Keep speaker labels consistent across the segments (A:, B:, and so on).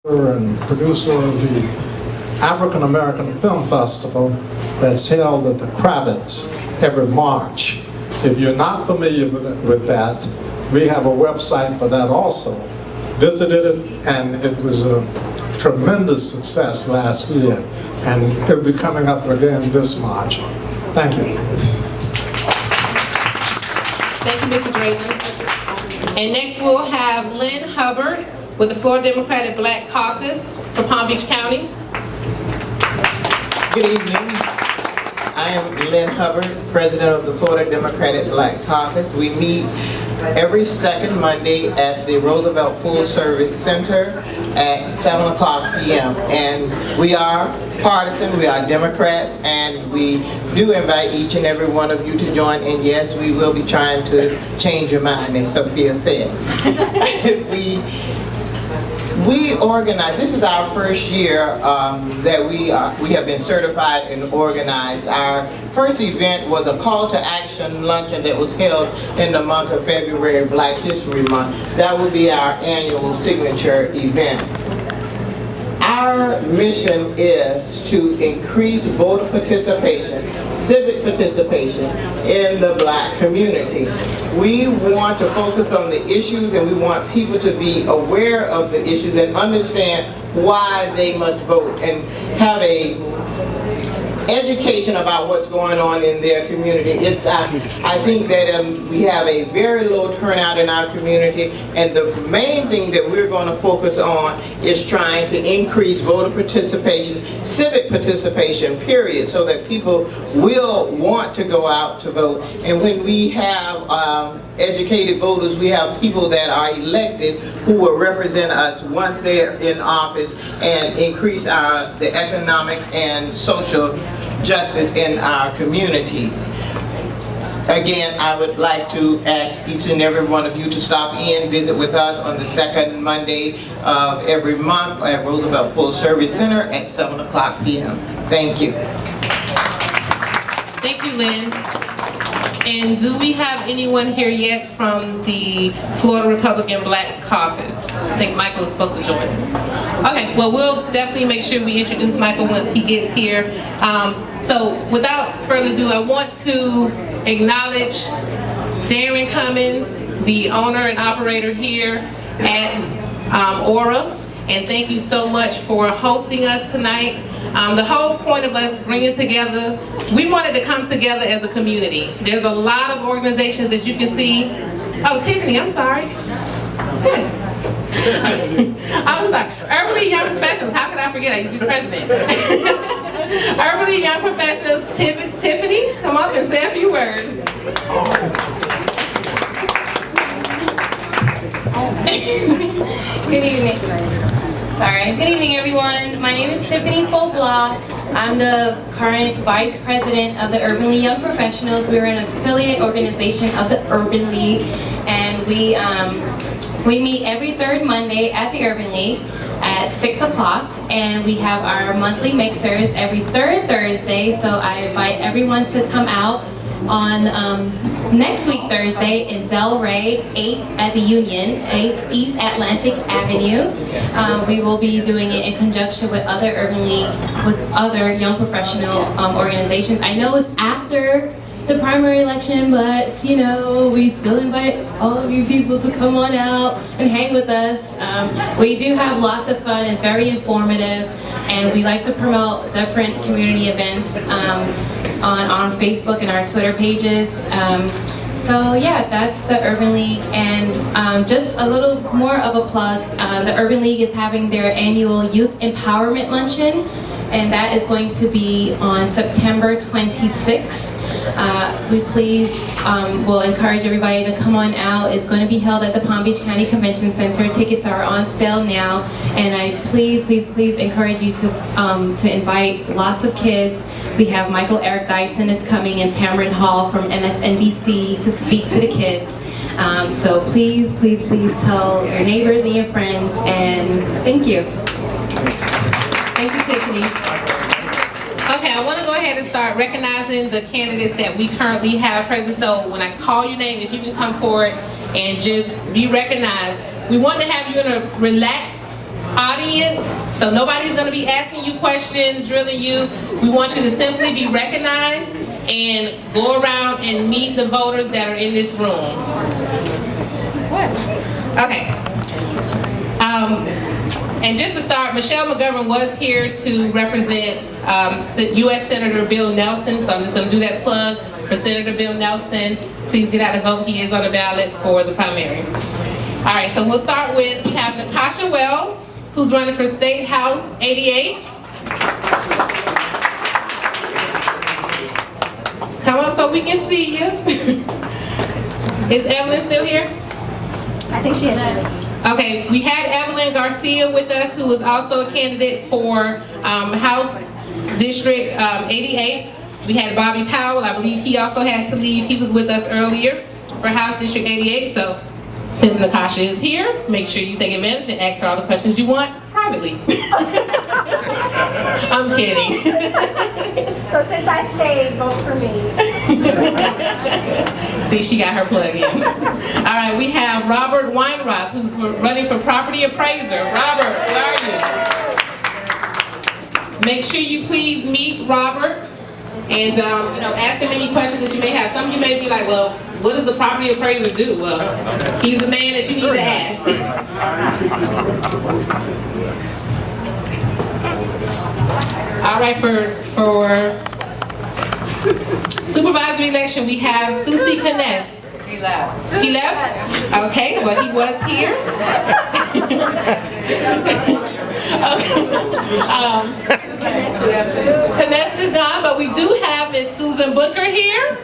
A: and producer of the African American Film Festival that's held at the Kravitz every March. If you're not familiar with that, we have a website for that also. Visited it, and it was a tremendous success last year, and it'll be coming up again this March. Thank you.
B: Thank you, Mr. Drayton. And next we'll have Lynn Hubbard with the Florida Democratic Black Caucus for Palm Beach County.
C: Good evening. I am Lynn Hubbard, President of the Florida Democratic Black Caucus. We meet every second Monday at the Roosevelt Full Service Center at 7 o'clock p.m. And we are partisan, we are Democrats, and we do invite each and every one of you to join. And yes, we will be trying to change your mind, as Sophia said. We organize, this is our first year that we have been certified and organized. Our first event was a call to action luncheon that was held in the month of February, Black History Month. That will be our annual signature event. Our mission is to increase voter participation, civic participation in the black community. We want to focus on the issues, and we want people to be aware of the issues and understand why they must vote and have a education about what's going on in their community. I think that we have a very low turnout in our community, and the main thing that we're going to focus on is trying to increase voter participation, civic participation, period, so that people will want to go out to vote. And when we have educated voters, we have people that are elected who will represent us once they're in office and increase the economic and social justice in our community. Again, I would like to ask each and every one of you to stop in, visit with us on the second Monday of every month at Roosevelt Full Service Center at 7 o'clock p.m. Thank you.
B: Thank you, Lynn. And do we have anyone here yet from the Florida Republican Black Caucus? I think Michael is supposed to join us. Okay, well, we'll definitely make sure we introduce Michael once he gets here. So without further ado, I want to acknowledge Darren Cummins, the owner and operator here at Aura. And thank you so much for hosting us tonight. The whole point of us bringing together, we wanted to come together as a community. There's a lot of organizations that you can see. Oh, Tiffany, I'm sorry. I'm sorry. Urban Young Professionals, how could I forget? I used to be president. Urban Young Professionals, Tiffany, come up and say a few words.
D: Good evening. Sorry. Good evening, everyone. My name is Tiffany Fulblaw. I'm the current Vice President of the Urban League Young Professionals. We're an affiliate organization of the Urban League, and we meet every third Monday at the Urban League at 6 o'clock, and we have our monthly mixers every third Thursday. So I invite everyone to come out on next week Thursday in Delray, 8th at the Union, 8th East Atlantic Avenue. We will be doing it in conjunction with other Urban League, with other young professional organizations. I know it's after the primary election, but you know, we still invite all of you people to come on out and hang with us. We do have lots of fun. It's very informative, and we like to promote different community events on Facebook and our Twitter pages. So yeah, that's the Urban League. And just a little more of a plug, the Urban League is having their annual Youth Empowerment Luncheon, and that is going to be on September 26th. We will encourage everybody to come on out. It's going to be held at the Palm Beach County Convention Center. Tickets are on sale now, and I please encourage you to invite lots of kids. We have Michael Eric Geisen is coming, and Tamron Hall from MSNBC to speak to the kids. So please tell your neighbors and your friends, and thank you.
B: Thank you, Tiffany. Okay, I want to go ahead and start recognizing the candidates that we currently have present. So when I call your name, if you can come forward and just be recognized. We want to have you in a relaxed audience. So nobody's gonna be asking you questions, drilling you. We want you to simply be recognized and go around and meet the voters that are in this room. What? Okay. And just to start, Michelle McGovern was here to represent U.S. Senator Bill Nelson, so I'm just gonna do that plug for Senator Bill Nelson. Please get out and vote. He is on the ballot for the primary. All right, so we'll start with, we have Natasha Wells, who's running for State House 88. Come on so we can see you. Is Evelyn still here?
E: I think she is.
B: Okay, we had Evelyn Garcia with us, who was also a candidate for House District 88. We had Bobby Powell, I believe he also had to leave. He was with us earlier for House District 88. So since Natasha is here, make sure you take advantage and ask her all the questions you want privately. I'm kidding.
E: So since I stayed, vote for me.
B: See, she got her plug in. All right, we have Robert Weinroth, who's running for property appraiser. Robert, where are you? Make sure you please meet Robert and ask him any questions that you may have. Some of you may be like, well, what does the property appraiser do? Well, he's the man that you need to ask. All right, for supervisory election, we have Susie Kness.
F: He left.
B: He left? Okay, well, he was here. Kness is gone, but we do have Miss Susan Booker here.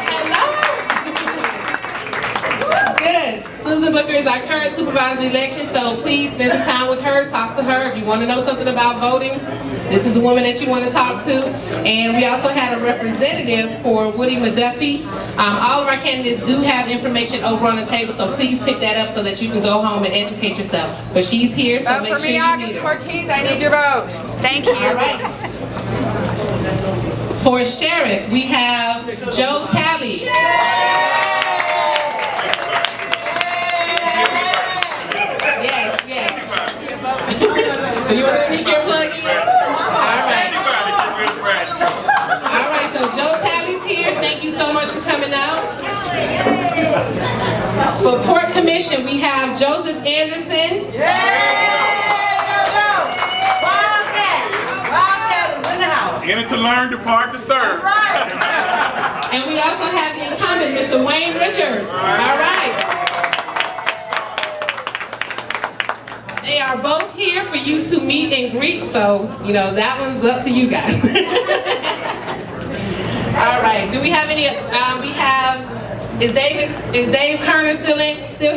B: Hello. Good. Susan Booker is our current supervisory election, so please spend some time with her, talk to her. If you want to know something about voting, this is the woman that you want to talk to. And we also had a representative for Woody McDuffie. All of our candidates do have information over on the table, so please pick that up so that you can go home and educate yourself. But she's here, so make
F: Vote for
B: sure
F: me
B: you
F: August
B: meet her.
F: 14th. I need your vote. Thank you.
B: All right. For sheriff, we have Joe Talley. Yes, yes. You want to sneak your plug in? All right, so Joe Talley's here. Thank you so much for coming out. For Port Commission, we have Joseph Anderson.
G: In it to learn, depart to serve.
B: And we also have the incumbent, Mr. Wayne Richards. All right. They are both here for you to meet and greet, so, that one's up to you guys. All right, do we have any, is Dave Kerner still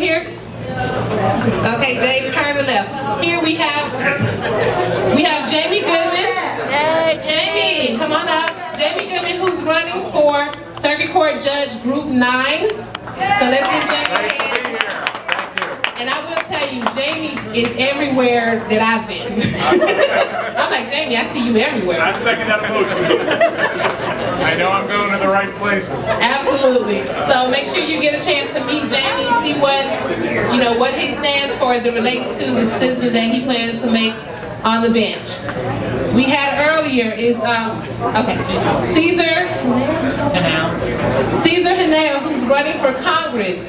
B: here? Okay, Dave Kerner left. Here we have Jamie Goodman. Jamie, come on up. Jamie Goodman, who's running for Circuit Court Judge Group 9. So let's give Jamie a hand. And I will tell you, Jamie is everywhere that I've been. I'm like, Jamie, I see you everywhere.
G: I second that motion. I know I'm going to the right places.
B: Absolutely. So make sure you get a chance to meet Jamie, see what he stands for as it relates to the decisions that he plans to make on the bench. We had earlier Caesar Henao, who's running for Congress,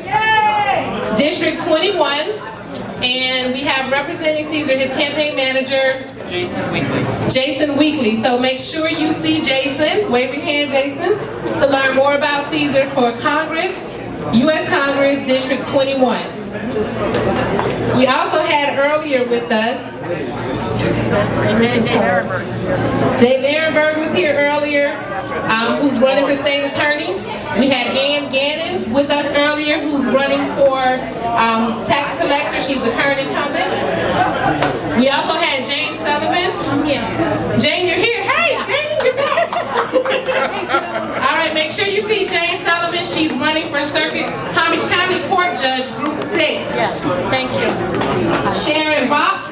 B: District 21, and we have representing Caesar his campaign manager, Jason Weekly. So make sure you see Jason, wave your hand, Jason, to learn more about Caesar for Congress, U.S. Congress, District 21. We also had earlier with us, Dave Ehrenberg was here earlier, who's running for state attorney. We had Ann Gannon with us earlier, who's running for tax collector. She's the current incumbent. We also had Jane Sullivan. Jane, you're here. Hey, Jane, you're back. All right, make sure you see Jane Sullivan. She's running for Palm Beach County Court Judge Group 6.
E: Yes, thank you.
B: Sharon Bach,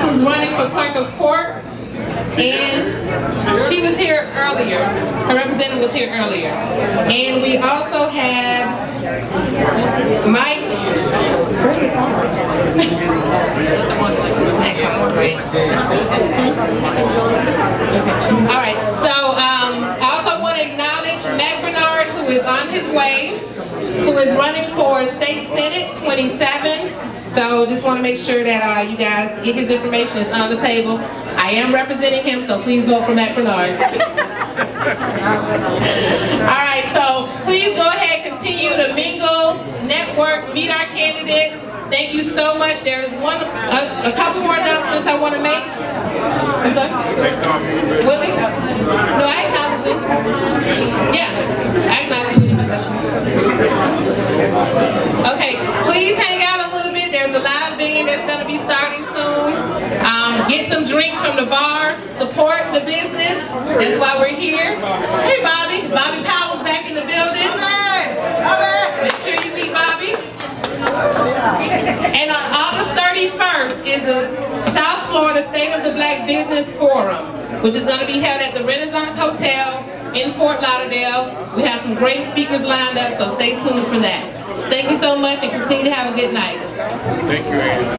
B: who's running for Clerk of Court, and she was here earlier. Her representative was here earlier. And we also had Mike? Where's his phone? All right, so I also want to acknowledge Matt Bernard, who is on his way, who is running for State Senate 27. So just want to make sure that you guys get his information. It's on the table. I am representing him, so please vote for Matt Bernard. All right, so please go ahead, continue to mingle, network, meet our candidates. Thank you so much. There is a couple more announcements I want to make. I'm sorry? Willie? No, I acknowledge it. Yeah, I acknowledge it. Okay, please hang out a little bit. There's a live band that's going to be starting soon. Get some drinks from the bar. Support the business. That's why we're here. Hey, Bobby. Bobby Powell's back in the building. Make sure you meet Bobby. And on August 31st is the South Florida State of the Black Business Forum, which is going to be held at the Renaissance Hotel in Fort Lauderdale. We have some great speakers lined up, so stay tuned for that. Thank you so much and continue to have a good night.
G: Thank you, Ann.